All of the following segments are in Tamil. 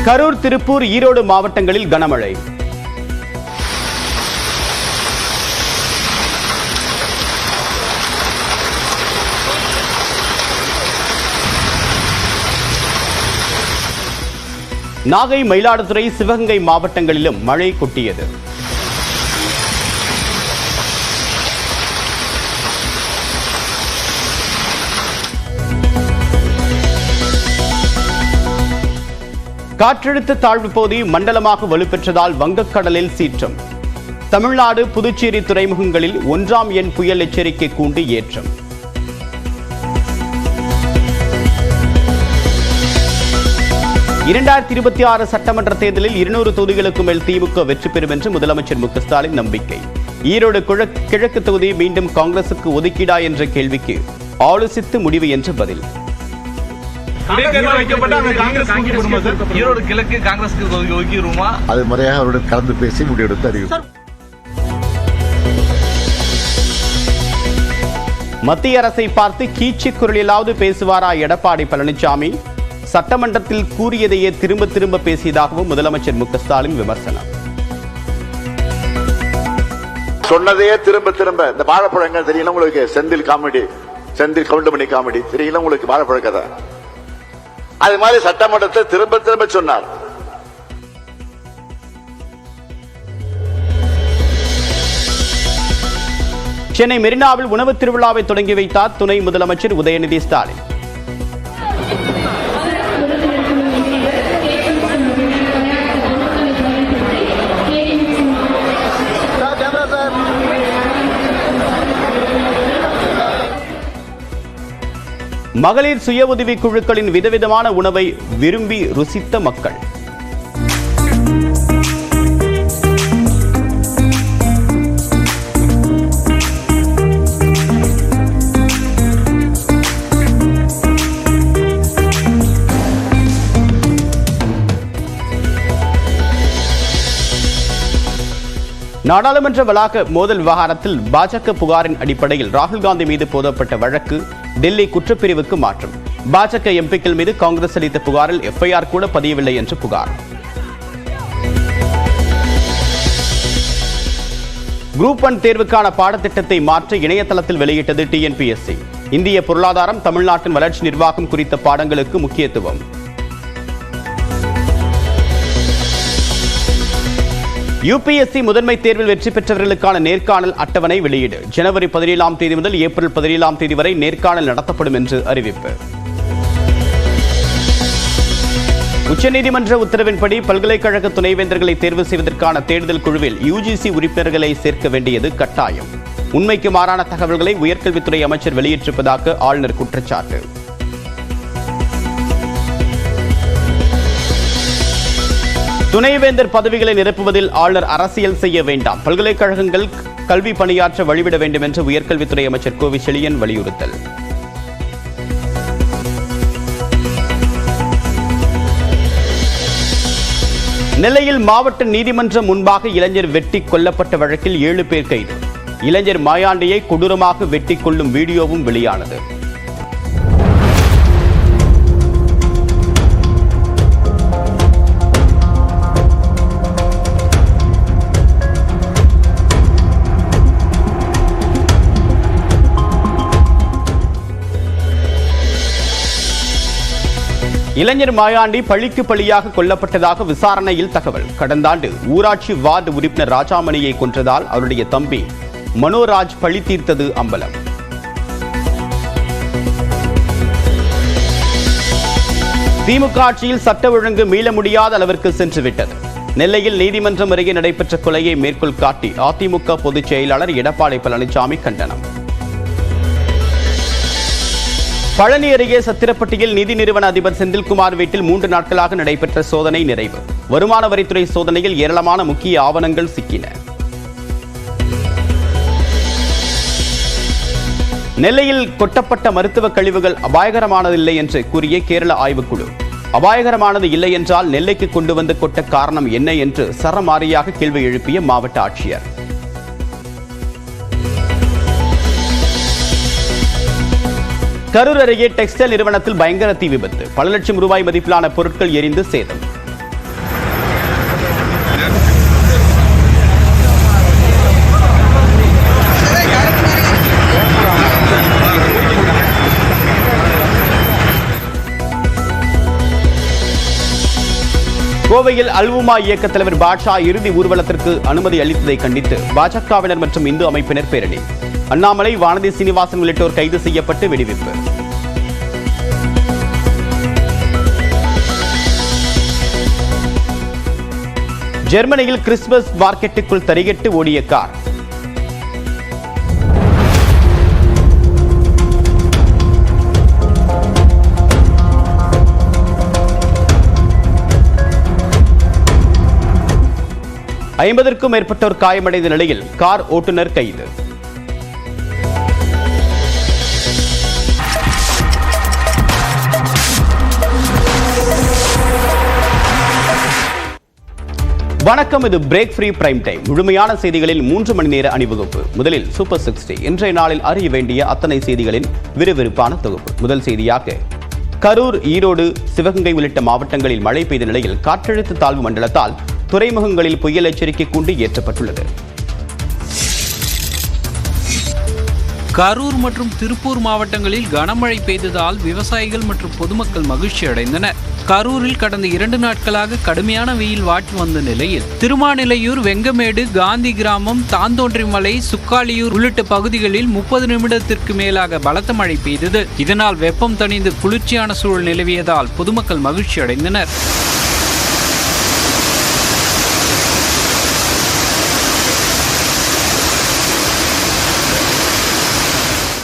கரூர், திருப்பூர், ஈரோடு மாவட்டங்களில் கனமழை. நாகை, மயிலாடுதுறை, சிவகங்கை மாவட்டங்களிலும் மழை கொட்டியது. காற்றழுத்த தாழ்வு பகுதி மண்டலமாக வலுப்பெற்றதால் வங்கக்கடலில் சீற்றம். தமிழ்நாடு, புதுச்சேரி துறைமுகங்களில் 1ஆம் எண் புயல் எச்சரிக்கை கூண்டு ஏற்றம். இரண்டாயிரத்தி 26 சட்டமன்ற தேர்தலில் 200 தொகுதிகளுக்கு மேல் திமுக வெற்றி பெறும் என்று முதலமைச்சர் மு க ஸ்டாலின் நம்பிக்கை. ஈரோடு கிழக்கு தொகுதி மீண்டும் காங்கிரசுக்கு ஒதுக்கீடா என்ற கேள்விக்கு ஆலோசித்து முடிவு என்று பதில். ஈரோடு கிழக்கு காங்கிரசுக்கு ஒதுக்கிடுமா? அது முறையாக அவருடன் கலந்து பேசி முடிவெடுத்து அறிவிப்பார். மத்திய அரசை பார்த்து கீச்சு குரலிலாவது பேசுவாரா எடப்பாடி பழனிசாமி? சட்டமன்றத்தில் கூறியதையே திரும்ப திரும்ப பேசியதாகவும் முதலமைச்சர் மு க ஸ்டாலின் விமர்சனம். சொன்னதையே திரும்ப திரும்ப. இந்த வாழைப்பழங்கள் தெரியல உங்களுக்கு? செந்தில் கவுண்டமணி காமெடி தெரியல உங்களுக்கு? வாழைப்பழ கதை அது மாதிரி சட்டமன்றத்தை திரும்ப திரும்ப சொன்னார். சென்னை மெரினாவில் உணவு திருவிழாவை தொடங்கி வைத்தார் துணை முதலமைச்சர் உதயநிதி ஸ்டாலின். மகளிர் சுய உதவி குழுக்களின் விதவிதமான உணவை விரும்பி ருசித்த மக்கள். நாடாளுமன்ற வளாக மோதல் விவகாரத்தில் பாஜக புகாரின் அடிப்படையில் ராகுல் காந்தி மீது போடப்பட்ட வழக்கு டெல்லி குற்றப்பிரிவுக்கு மாற்றம். பாஜக எம்பிக்கள் மீது காங்கிரஸ் அளித்த புகாரில் எஃப்ஐஆர் கூட பதியவில்லை என்று புகார். குரூப் 1 தேர்வுக்கான பாடத்திட்டத்தை மாற்ற இணையதளத்தில் வெளியிட்டது டிஎன்பிஎஸ்சி. இந்திய பொருளாதாரம், தமிழ்நாட்டின் வளர்ச்சி நிர்வாகம் குறித்த பாடங்களுக்கு முக்கியத்துவம். யுபிஎஸ்சி முதன்மை தேர்வில் வெற்றி பெற்றவர்களுக்கான நேர்காணல் அட்டவணை வெளியீடு. ஜனவரி 17ஆம் தேதி முதல் ஏப்ரல் 17ஆம் தேதி வரை நேர்காணல் நடத்தப்படும் என்று அறிவிப்பு. உச்சநீதிமன்ற உத்தரவின்படி பல்கலைக்கழக துணைவேந்தர்களை தேர்வு செய்வதற்கான தேடுதல் குழுவில் யுஜிசி உறுப்பினர்களை சேர்க்க வேண்டியது கட்டாயம். உண்மைக்கு மாறான தகவல்களை உயர்கல்வித்துறை அமைச்சர் வெளியிட்டிருப்பதாக ஆளுநர் குற்றச்சாட்டு. துணைவேந்தர் பதவிகளை நிரப்புவதில் ஆளுநர் அரசியல் செய்ய வேண்டாம். பல்கலைக்கழகங்கள் கல்வி பணியாற்ற வழிவிட வேண்டும் என்று உயர்கல்வித்துறை அமைச்சர் கோவி செழியன் வலியுறுத்தல். நெல்லையில் மாவட்ட நீதிமன்றம் முன்பாக இளைஞர் வெட்டி கொல்லப்பட்ட வழக்கில் 7 பேர் கைது. இளைஞர் மாயாண்டியை கொடூரமாக வெட்டி கொள்ளும் வீடியோவும் வெளியானது. இளைஞர் மாயாண்டி பழிக்கு பழியாக கொல்லப்பட்டதாக விசாரணையில் தகவல். கடந்த ஆண்டு ஊராட்சி வார்டு உறுப்பினர் ராஜாமணியை கொன்றதால் அவருடைய தம்பி மனோராஜ் பழி தீர்த்தது அம்பலம். திமுக ஆட்சியில் சட்ட ஒழுங்கு மீள முடியாத அளவிற்கு சென்றுவிட்டது. நெல்லையில் நீதிமன்றம் அருகே நடைபெற்ற கொலையை மேற்கோள் காட்டி அதிமுக பொதுச் செயலாளர் எடப்பாடி பழனிசாமி கண்டனம். பழனி அருகே சத்திரப்பட்டியில் நிதி நிறுவன அதிபர் செந்தில்குமார் வீட்டில் 3 நாட்களாக நடைபெற்ற சோதனை நிறைவு. வருமான வரித்துறை சோதனையில் ஏராளமான முக்கிய ஆவணங்கள் சிக்கின. நெல்லையில் கொட்டப்பட்ட மருத்துவ கழிவுகள் அபாயகரமானதில்லை என்று கூறிய கேரள ஆய்வுக்குழு. அபாயகரமானது இல்லை என்றால் நெல்லைக்கு கொண்டு வந்து கொட்ட காரணம் என்ன என்று சரமாரியாக கேள்வி எழுப்பிய மாவட்ட ஆட்சியர். கரூர் அருகே டெக்ஸ்டைல் நிறுவனத்தில் பயங்கர தீ விபத்து. பல லட்சம் ரூபாய் மதிப்பிலான பொருட்கள் எரிந்து சேதம். கோவையில் அல்வுமா இயக்க தலைவர் பாட்ஷா இறுதி ஊர்வலத்திற்கு அனுமதி அளித்ததை கண்டித்து பாஜகவினர் மற்றும் இந்து அமைப்பினர் பேரணி. அண்ணாமலை, வானதி சீனிவாசன் உள்ளிட்டோர் கைது செய்யப்பட்டு விடுவிப்பு. ஜெர்மனியில் கிறிஸ்துமஸ் மார்க்கெட்டுக்குள் தறிகெட்டு ஓடிய கார். ஐம்பதற்கும் மேற்பட்டோர் காயமடைந்த நிலையில் கார் ஓட்டுநர் கைது. வணக்கம், இது பிரேக் ஃப்ரீ பிரைம் டைம். முழுமையான செய்திகளில் 3 மணி நேர அணிவகுப்பு. முதலில் சூப்பர் 60 இன்றைய நாளில் அறிய வேண்டிய அத்தனை செய்திகளின் விறுவிறுப்பான தொகுப்பு. முதல் செய்தியாக, கரூர், ஈரோடு, சிவகங்கை உள்ளிட்ட மாவட்டங்களில் மழை பெய்த நிலையில் காற்றழுத்த தாழ்வு மண்டலத்தால் துறைமுகங்களில் புயல் எச்சரிக்கை கூண்டு ஏற்றப்பட்டுள்ளது. கரூர் மற்றும் திருப்பூர் மாவட்டங்களில் கனமழை பெய்ததால் விவசாயிகள் மற்றும் பொதுமக்கள் மகிழ்ச்சி அடைந்தனர். கரூரில் கடந்த 2 நாட்களாக கடுமையான வெயில் வாட்டி வந்த நிலையில் திருமாநிலையூர், வெங்கமேடு, காந்தி கிராமம், தாந்தோன்றிமலை, சுக்காலியூர் உள்ளிட்ட பகுதிகளில் 30 நிமிடத்திற்கு மேலாக பலத்த மழை பெய்தது. இதனால் வெப்பம் தணிந்து குளிர்ச்சியான சூழல் நிலவியதால் பொதுமக்கள் மகிழ்ச்சி அடைந்தனர்.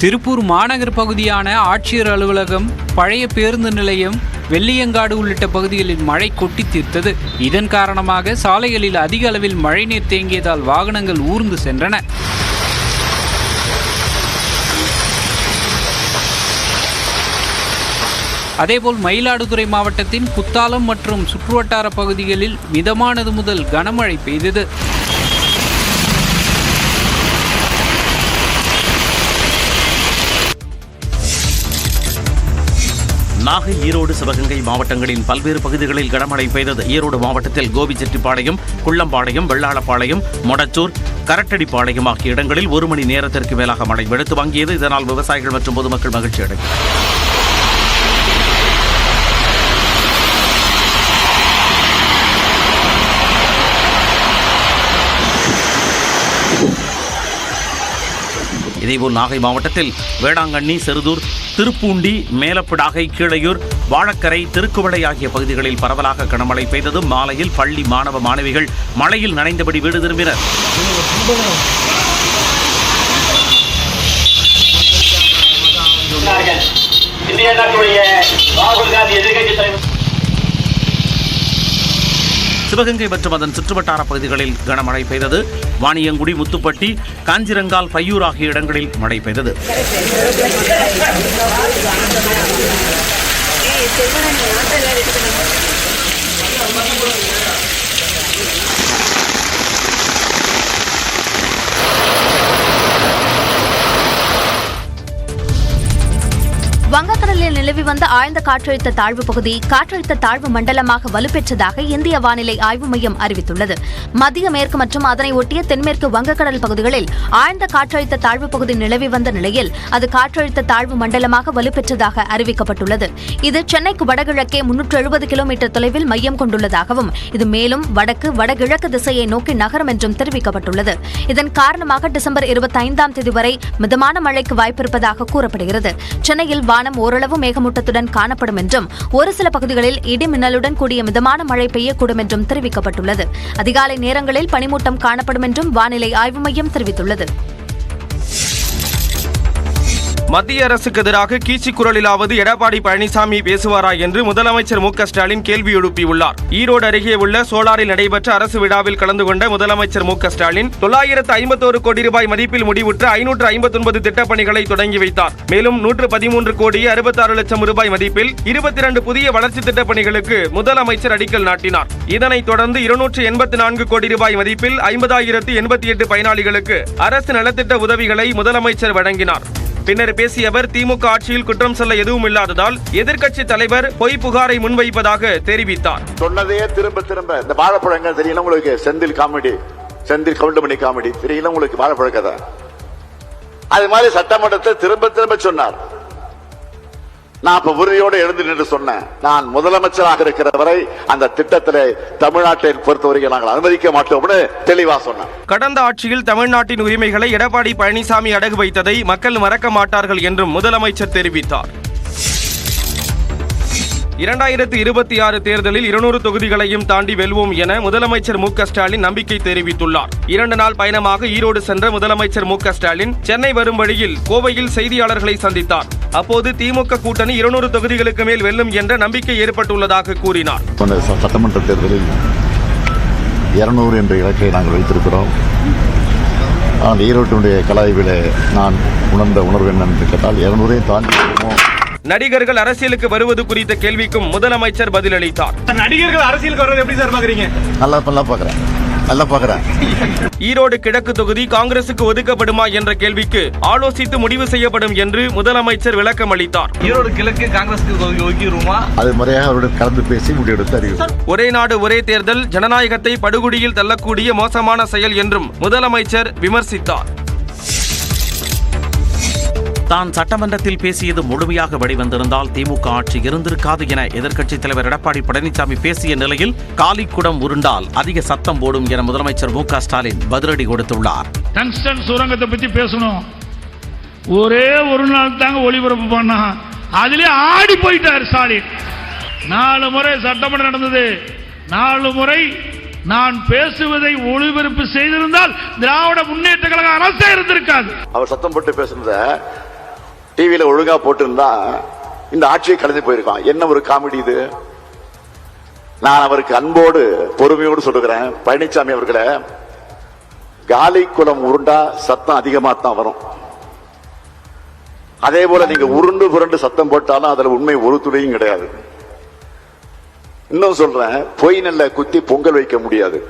திருப்பூர் மாநகர் பகுதியான ஆட்சியர் அலுவலகம், பழைய பேருந்து நிலையம், வெள்ளியங்காடு உள்ளிட்ட பகுதிகளில் மழை கொட்டி தீர்த்தது. இதன் காரணமாக சாலைகளில் அதிக அளவில் மழைநீர் தேங்கியதால் வாகனங்கள் ஊர்ந்து சென்றன. அதேபோல் மயிலாடுதுறை மாவட்டத்தின் குத்தாலம் மற்றும் சுற்றுவட்டார பகுதிகளில் மிதமானது முதல் கனமழை பெய்தது. நாகை, ஈரோடு, சிவகங்கை மாவட்டங்களின் பல்வேறு பகுதிகளில் கனமழை பெய்தது. ஈரோடு மாவட்டத்தில் கோபிச்செட்டிப்பாளையம், குள்ளம்பாளையம், வெள்ளாளப்பாளையம், மொடச்சூர், கரட்டடிப்பாளையம் ஆகிய இடங்களில் 1 மணி நேரத்திற்கு மேலாக மழை வெளுத்து வாங்கியது. இதனால் விவசாயிகள் மற்றும் பொதுமக்கள் மகிழ்ச்சி அடைந்தனர். இதேபோல் நாகை மாவட்டத்தில் வேளாங்கண்ணி, செருதூர், திருப்பூண்டி, மேலப்பிடாகை, கீழையூர், வாழக்கரை, திருக்குவளை ஆகிய பகுதிகளில் பரவலாக கனமழை பெய்தது. மாலையில் பள்ளி மாணவ மாணவிகள் மழையில் நனைந்தபடி வீடு திரும்பினர். சிவகங்கை மற்றும் அதன் சுற்றுவட்டார பகுதிகளில் கனமழை பெய்தது. வாணியங்குடி, முத்துப்பட்டி, காஞ்சிரங்கால், பையூர் ஆகிய இடங்களில் மழை பெய்தது. வங்கக்கடலில் நிலவி வந்த ஆழ்ந்த காற்றழுத்த தாழ்வு பகுதி காற்றழுத்த தாழ்வு மண்டலமாக வலுப்பெற்றதாக இந்திய வானிலை ஆய்வு மையம் அறிவித்துள்ளது. மத்திய மேற்கு மற்றும் அதனை ஒட்டிய தென்மேற்கு வங்கக்கடல் பகுதிகளில் ஆழ்ந்த காற்றழுத்த தாழ்வு பகுதி நிலவி வந்த நிலையில் அது காற்றழுத்த தாழ்வு மண்டலமாக வலுப்பெற்றதாக அறிவிக்கப்பட்டுள்ளது. இது சென்னைக்கு வடகிழக்கே 370 கிலோமீட்டர் தொலைவில் மையம் கொண்டுள்ளதாகவும் இது மேலும் வடக்கு, வடகிழக்கு திசையை நோக்கி நகரும் என்றும் தெரிவிக்கப்பட்டுள்ளது. இதன் காரணமாக டிசம்பர் 25ஆம் தேதி வரை மிதமான மழைக்கு வாய்ப்பிருப்பதாக கூறப்படுகிறது. சென்னையில் வானம் ஓரளவு மேகமூட்டத்துடன் காணப்படும் என்றும் ஒரு சில பகுதிகளில் இடி மின்னலுடன் கூடிய மிதமான மழை பெய்யக்கூடும் என்றும் தெரிவிக்கப்பட்டுள்ளது. அதிகாலை நேரங்களில் பனிமூட்டம் காணப்படும் என்றும் வானிலை ஆய்வு மையம் தெரிவித்துள்ளது. மத்திய அரசுக்கு எதிராக கீச்சு குரலிலாவது எடப்பாடி பழனிசாமி பேசுவாரா என்று முதலமைச்சர் மு க ஸ்டாலின் கேள்வி எழுப்பியுள்ளார். ஈரோடு அருகே உள்ள சோலாரில் நடைபெற்ற அரசு விழாவில் கலந்து கொண்ட முதலமைச்சர் மு க ஸ்டாலின் 951 கோடி ரூபாய் மதிப்பில் முடிவுற்ற 559 திட்டப்பணிகளை தொடங்கி வைத்தார். மேலும் 113 கோடி 66 லட்சம் ரூபாய் மதிப்பில் 22 புதிய வளர்ச்சி திட்டப்பணிகளுக்கு முதலமைச்சர் அடிக்கல் நாட்டினார். இதனைத் தொடர்ந்து 284 கோடி ரூபாய் மதிப்பில் 50,088 பயனாளிகளுக்கு அரசு நலத்திட்ட உதவிகளை முதலமைச்சர் வழங்கினார். பின்னர் பேசிய அவர், திமுக ஆட்சியில் குற்றம் சொல்ல எதுவும் இல்லாததால் எதிர்க்கட்சி தலைவர் பொய் புகாரை முன்வைப்பதாக தெரிவித்தார். சொன்னதே திரும்ப திரும்ப இந்த வாழைப்பழங்கள் தெரியல உங்களுக்கு, செந்தில் கவுண்டமணி காமெடி தெரியல உங்களுக்கு, வாழைப்பழ கதை. அது மாதிரி சட்டமன்றத்தை திரும்ப திரும்ப சொன்னார். நான் இப்ப உறுதியோடு எழுந்து நின்று சொன்னேன், நான் முதலமைச்சராக இருக்கிற வரை அந்த திட்டத்திலே தமிழ்நாட்டை பொறுத்தவரைக்கும் நாங்கள் அனுமதிக்க மாட்டோம்னு தெளிவா சொன்னேன். கடந்த ஆட்சியில் தமிழ்நாட்டின் உரிமைகளை எடப்பாடி பழனிசாமி அடகு வைத்ததை மக்கள் மறக்க மாட்டார்கள் என்றும் முதலமைச்சர் தெரிவித்தார். 2026 தேர்தலில் 200 தொகுதிகளையும் தாண்டி வெல்வோம் என முதலமைச்சர் மு க ஸ்டாலின் நம்பிக்கை தெரிவித்துள்ளார். 2 நாள் பயணமாக ஈரோடு சென்ற முதலமைச்சர் மு க ஸ்டாலின் சென்னை வரும் வழியில் கோவையில் செய்தியாளர்களை சந்தித்தார். அப்போது திமுக கூட்டணி 200 தொகுதிகளுக்கு மேல் வெல்லும் என்ற நம்பிக்கை ஏற்பட்டுள்ளதாக கூறினார். சட்டமன்ற தேர்தலில் 200 என்ற இலக்கை நாங்கள் வைத்திருக்கிறோம். ஆனால் ஈரோட்டினுடைய கலாய்வில நான் உணர்ந்த உணர்வு என்னென்று கேட்டால் 200 தாண்டி நடிகர்கள் அரசியலுக்கு வருவது குறித்த கேள்விக்கும் முதலமைச்சர் பதிலளித்தார். நடிகர்கள் அரசியலுக்கு வருவது எப்படி சார் பாக்குறீங்க? நல்லா பாக்குறேன். ஈரோடு கிழக்கு தொகுதி காங்கிரசுக்கு ஒதுக்கப்படுமா என்ற கேள்விக்கு ஆலோசித்து முடிவு செய்யப்படும் என்று முதலமைச்சர் விளக்கம் அளித்தார். ஈரோடு கிழக்கு காங்கிரசுக்கு ஒதுக்கிடுமா? அது முறையாக அவருடன் கலந்து பேசி முடிவெடுத்து அறிவித்தார். ஒரே நாடு ஒரே தேர்தல் ஜனநாயகத்தை படுகொடியில் தள்ளக்கூடிய மோசமான செயல் என்றும் முதலமைச்சர் விமர்சித்தார். தான் சட்டமன்றத்தில் பேசியது முழுமையாக வெளிவந்திருந்தால் திமுக ஆட்சி இருந்திருக்காது என எதிர்க்கட்சித் தலைவர் எடப்பாடி பழனிசாமி பேசிய நிலையில் காலிக்குடம் உருண்டால் அதிக சத்தம் போடும் என முதலமைச்சர் மு க ஸ்டாலின் பதிலடி கொடுத்துள்ளார். டங்ஸ்டன் சுரங்கத்தை பத்தி பேசணும், ஒரே ஒரு நாள் தாங்க ஒளிபரப்பு பண்ணா, அதிலே ஆடி போயிட்டார் ஸ்டாலின். 4 முறை சட்டமன்றம் நடந்தது, 4 முறை நான் பேசுவதை ஒளிபரப்பு செய்திருந்தால் திராவிட முன்னேற்ற கழக அரசே இருந்திருக்காது. அவர் சத்தம் போட்டு பேசுனத டிவியில ஒழுங்கா போட்டிருந்தா இந்த ஆட்சியை கலந்து போயிருக்கான். என்ன ஒரு காமெடி இது! நான் அவருக்கு அன்போடு பொறுமையோடு சொல்லுகிறேன், பழனிசாமி அவர்களே, காலி குளம் உருண்டா சத்தம் அதிகமா தான் வரும். அதே போல நீங்க உருண்டு புரண்டு சத்தம் போட்டாலும் அதுல உண்மை ஒரு துளியும் கிடையாது. இன்னும் சொல்றேன், பொய் நெல்ல குத்தி பொங்கல் வைக்க முடியாது.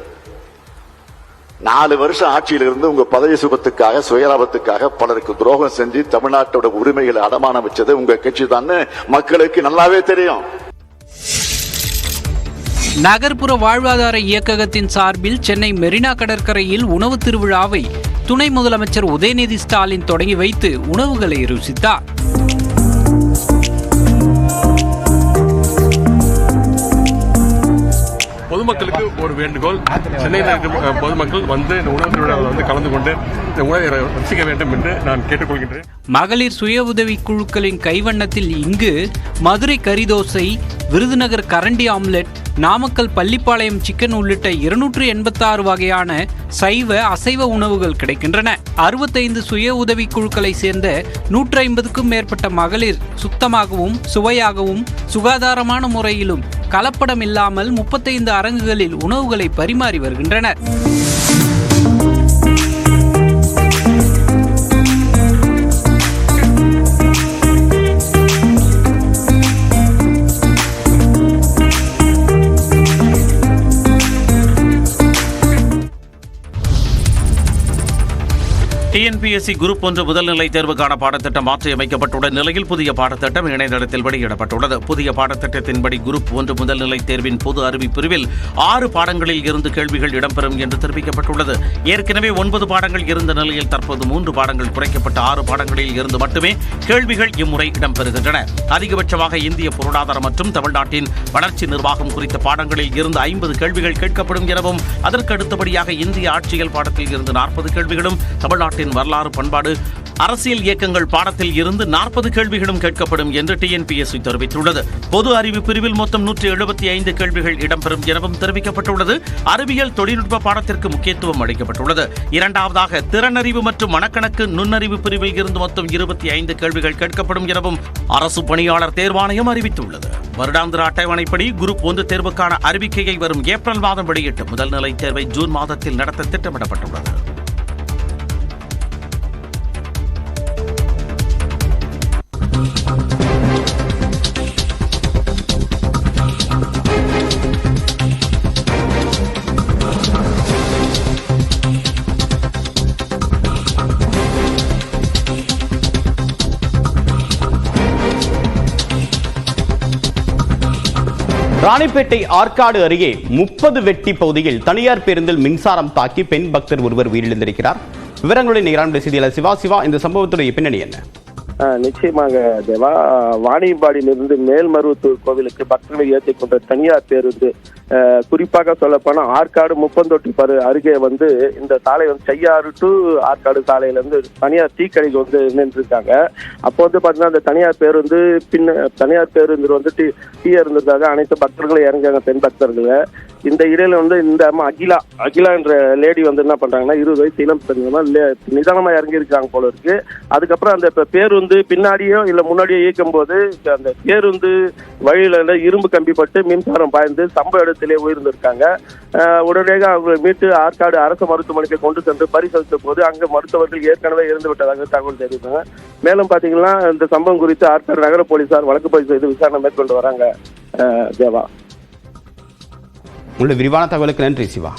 4 வருஷம் ஆட்சியில் இருந்து உங்க பதவி சுகத்துக்காக சுயலாபத்துக்காக பலருக்கு துரோகம் செஞ்சு தமிழ்நாட்டோட உரிமைகளை அடமானம் வச்சது உங்க கட்சி தான் மக்களுக்கு நல்லாவே தெரியும். நகர்ப்புற வாழ்வாதார இயக்ககத்தின் சார்பில் சென்னை மெரினா கடற்கரையில் உணவு திருவிழாவை துணை முதலமைச்சர் உதயநிதி ஸ்டாலின் தொடங்கி வைத்து உணவுகளை ருசித்தார். பொதுமக்களுக்கு ஒரு வேண்டுகோள், சென்னையில் இருக்கிற பொதுமக்கள் வந்து இந்த உணவு திருவிழாவில் வந்து கலந்து கொண்டு இந்த உணவை ரசிக்க வேண்டும் என்று நான் கேட்டுக்கொள்கின்றேன். மகளிர் சுய உதவி குழுக்களின் கைவண்ணத்தில் இங்கு மதுரை கறிதோசை, விருதுநகர் கரண்டி ஆம்லெட், நாமக்கல் பள்ளிப்பாளையம் சிக்கன் உள்ளிட்ட 286 வகையான சைவ அசைவ உணவுகள் கிடைக்கின்றன. 65 சுய உதவி குழுக்களை சேர்ந்த 150க்கும் மேற்பட்ட மகளிர் சுத்தமாகவும் சுவையாகவும் சுகாதாரமான முறையிலும் கலப்படம் இல்லாமல் 35 அரங்குகளில் உணவுகளை பரிமாறி வருகின்றனர். டிஎன்பிஎஸ்சி குரூப் 1 முதல்நிலை தேர்வுக்கான பாடத்திட்டம் மாற்றியமைக்கப்பட்டுள்ள நிலையில் புதிய பாடத்திட்டம் இணையதளத்தில் வெளியிடப்பட்டுள்ளது. புதிய பாடத்திட்டத்தின்படி குரூப் 1 முதல்நிலை தேர்வின் பொது அறிவு பிரிவில் 6 பாடங்களில் இருந்து கேள்விகள் இடம்பெறும் என்று தெரிவிக்கப்பட்டுள்ளது. ஏற்கனவே 9 பாடங்கள் இருந்த நிலையில் தற்போது 3 பாடங்கள் குறைக்கப்பட்ட 6 பாடங்களில் இருந்து மட்டுமே கேள்விகள் இம்முறை இடம்பெறுகின்றன. அதிகபட்சமாக இந்திய பொருளாதாரம் மற்றும் தமிழ்நாட்டின் வளர்ச்சி நிர்வாகம் குறித்த பாடங்களில் இருந்து 50 கேள்விகள் கேட்கப்படும் எனவும், அதற்கு அடுத்தபடியாக இந்திய ஆட்சியல் பாடத்தில் இருந்து 40 கேள்விகளும், தமிழ்நாட்டின் வரலாறு பண்பாடு அரசியல் இயக்கங்கள் பாடத்தில் இருந்து 40 கேள்விகளும் கேட்கப்படும் என்று டிஎன்பிஎஸ்சி தெரிவித்துள்ளது. பொது அறிவு பிரிவில் மொத்தம் 175 கேள்விகள் இடம்பெறும் எனவும் தெரிவிக்கப்பட்டுள்ளது. அறிவியல் தொழில்நுட்ப பாடத்திற்கு முக்கியத்துவம் அளிக்கப்பட்டுள்ளது. இரண்டாவதாக திறனறிவு மற்றும் மனக்கணக்கு நுண்ணறிவு பிரிவில் இருந்து மொத்தம் 25 கேள்விகள் கேட்கப்படும் எனவும் அரசு பணியாளர் தேர்வாணையம் அறிவித்துள்ளது. வருடாந்திர அட்டவணைப்படி குரூப் 1 தேர்வுக்கான அறிவிக்கையை வரும் ஏப்ரல் மாதம் வெளியிட்டு முதல்நிலை தேர்வை ஜூன் மாதத்தில் நடத்த திட்டமிடப்பட்டுள்ளது. ராணிப்பேட்டை ஆற்காடு அருகே 30 வெட்டி பகுதியில் தனியார் பேருந்தில் மின்சாரம் தாக்கி பெண் பக்தர் ஒருவர் உயிரிழந்திருக்கிறார். விவரங்களுடன் செய்தியாளர் சிவா. இந்த சம்பவத்துடைய பின்னணி என்ன? நிச்சயமாக தேவா. வாணியம்பாடியிலிருந்து மேல்மருவத்தூர் கோவிலுக்கு பக்தர்களை ஏற்றிக் கொண்ட தனியார் பேருந்து குறிப்பாக சொல்ல போனா ஆற்காடு முப்பந்தொட்டி அருகே இந்த சாலை செய்யாறு டு ஆற்காடு சாலையில தனியார் டீ கடைக்கு நின்று இருக்காங்க. அப்போ பாத்தீங்கன்னா அந்த தனியார் பேருந்து தனியார் பேருந்து டீ இருந்ததாக அனைத்து பக்தர்களும் இறங்காங்க, பெண் பக்தர்கள். இந்த இடையில இந்த அம்மா அகிலா என்ற லேடி என்ன பண்றாங்கன்னா 20 வயசு இளம் பெண்கள் நிதானமா இறங்கி இருக்காங்க போல இருக்கு. அதுக்கப்புறம் அந்த பேருந்து பின்னாடியோ இல்ல முன்னாடியோ இயக்கும் போது அந்த பேருந்து வழியில இரும்பு கம்பி பட்டு மின்சாரம் பாய்ந்து சம்பவ இடத்திலே உயிர்ந்திருக்காங்க. உடனடியாக அவங்களை மீட்டு ஆற்காடு அரசு மருத்துவமனைக்கு கொண்டு சென்று பரிசோதித்த போது அங்கு மருத்துவர்கள் ஏற்கனவே இறந்து விட்டதாக தகவல் தெரிவித்தாங்க. மேலும் பாத்தீங்கன்னா இந்த சம்பவம் குறித்து ஆற்காடு நகர போலீசார் வழக்கு பதிவு செய்து விசாரணை மேற்கொண்டு வராங்க. தேவா, உங்களுடைய விரிவான தகவலுக்கு நன்றி சிவா.